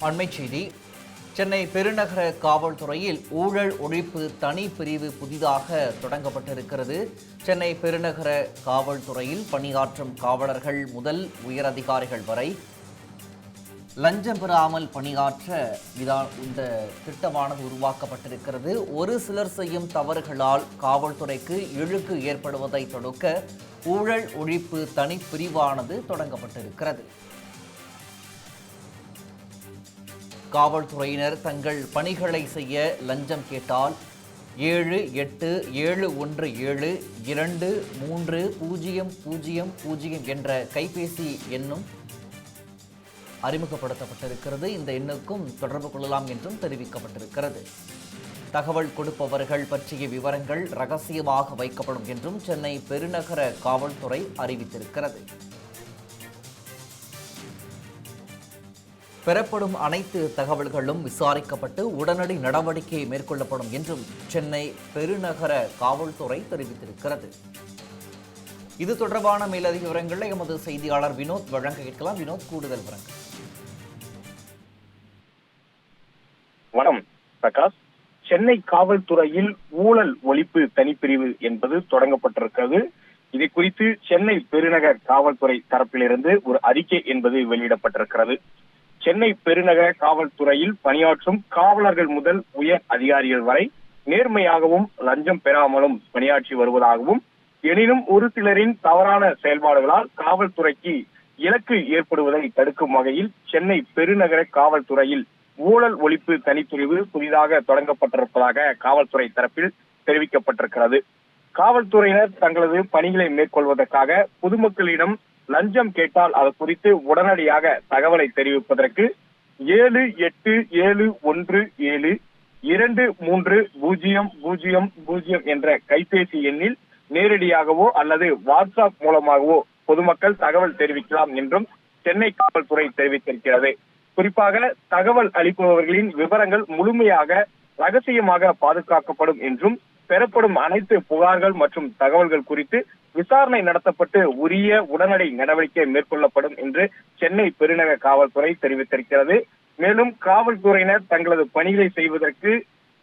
அண்மைச் செய்தி. சென்னை பெருநகர காவல்துறையில் ஊழல் ஒழிப்பு தனி பிரிவு புதிதாக தொடங்கப்பட்டிருக்கிறது. சென்னை பெருநகர காவல்துறையில் பணியாற்றும் காவலர்கள் முதல் உயரதிகாரிகள் வரை லஞ்சம் பெறாமல் பணியாற்ற இந்த திட்டமானது உருவாக்கப்பட்டிருக்கிறது. ஒரு சிலர் செய்யும் தவறுகளால் காவல்துறைக்கு இழுக்கு ஏற்படுவதை தடுக்க ஊழல் ஒழிப்பு தனி பிரிவானது தொடங்கப்பட்டிருக்கிறது. காவல்துறையினர் தங்கள் பணிகளை செய்ய லஞ்சம் கேட்டால் 7871723000 என்ற கைபேசி எண்ணும் அறிமுகப்படுத்தப்பட்டிருக்கிறது. இந்த எண்ணுக்கும் தொடர்பு கொள்ளலாம் என்றும் தெரிவிக்கப்பட்டிருக்கிறது. தகவல் கொடுப்பவர்கள் பற்றிய விவரங்கள் ரகசியமாக வைக்கப்படும் என்றும் சென்னை பெருநகர காவல்துறை அறிவித்திருக்கிறது. பெறப்படும் அனைத்து தகவல்களும் விசாரிக்கப்பட்டு உடனடி நடவடிக்கை மேற்கொள்ளப்படும் என்றும் சென்னை பெருநகர காவல்துறை தெரிவித்திருக்கிறது. இது தொடர்பான மேலதிக விவரங்களை எமது செய்தியாளர் வினோத் வழங்க கேட்கலாம். வினோத், கூடுதல் விவரங்கள். வணக்கம் பிரகாஷ். சென்னை காவல்துறையில் ஊழல் ஒழிப்பு தனிப்பிரிவு என்பது தொடங்கப்பட்டிருக்கிறது. இதை குறித்து சென்னை பெருநகர் காவல்துறை தரப்பிலிருந்து ஒரு அறிக்கை என்பது வெளியிடப்பட்டிருக்கிறது. சென்னை பெருநகர காவல்துறையில் பணியாற்றும் காவலர்கள் முதல் உயர் அதிகாரிகள் வரை நேர்மையாகவும் லஞ்சம் பெறாமலும் பணியாற்றி வருவதாகவும், எனினும் ஒரு சிலரின் தவறான செயல்பாடுகளால் காவல்துறைக்கு இலக்கு ஏற்படுவதை தடுக்கும் வகையில் சென்னை பெருநகர காவல்துறையில் ஊழல் ஒழிப்பு தனிப்பிரிவு புதிதாக தொடங்கப்பட்டிருப்பதாக காவல்துறை தரப்பில் தெரிவிக்கப்பட்டிருக்கிறது. காவல்துறையினர் தங்களது பணிகளை மேற்கொள்வதற்காக பொதுமக்களிடம் லஞ்சம் கேட்டால் அது குறித்து உடனடியாக தகவலை தெரிவிப்பதற்கு 7817230000 என்ற கைபேசி எண்ணில் நேரடியாகவோ அல்லது வாட்ஸ்அப் மூலமாகவோ பொதுமக்கள் தகவல் தெரிவிக்கலாம் என்றும் சென்னை காவல்துறை தெரிவித்திருக்கிறது. குறிப்பாக தகவல் அளிப்பவர்களின் விவரங்கள் முழுமையாக ரகசியமாக பாதுகாக்கப்படும் என்றும், பெறப்படும் அனைத்து புகார்கள் மற்றும் தகவல்கள் குறித்து விசாரணை நடத்தப்பட்டு உரிய உடனடி நடவடிக்கை மேற்கொள்ளப்படும் என்று சென்னை பெருநகர காவல்துறை தெரிவித்திருக்கிறது. மேலும் காவல்துறையினர் தங்களது பணிகளை செய்வதற்கு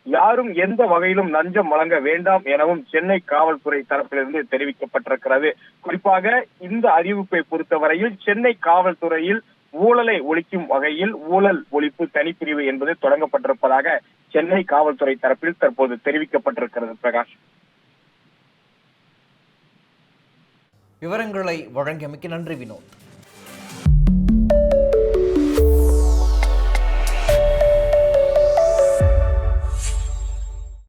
யாரும் எந்த வகையிலும் லஞ்சம் வழங்க வேண்டாம் எனவும் சென்னை காவல்துறை தரப்பிலிருந்து தெரிவிக்கப்பட்டிருக்கிறது. குறிப்பாக இந்த அறிவிப்பை பொறுத்தவரையில் சென்னை காவல்துறையில் ஊழலை ஒழிக்கும் வகையில் ஊழல் ஒழிப்பு தனிப்பிரிவு என்பது தொடங்கப்பட்டிருப்பதாக சென்னை காவல்துறை தரப்பில் தற்போது தெரிவிக்கப்பட்டிருக்கிறது. பிரகாஷ், விவரங்களை வழங்கியமைக்கு நன்றி வினோத்.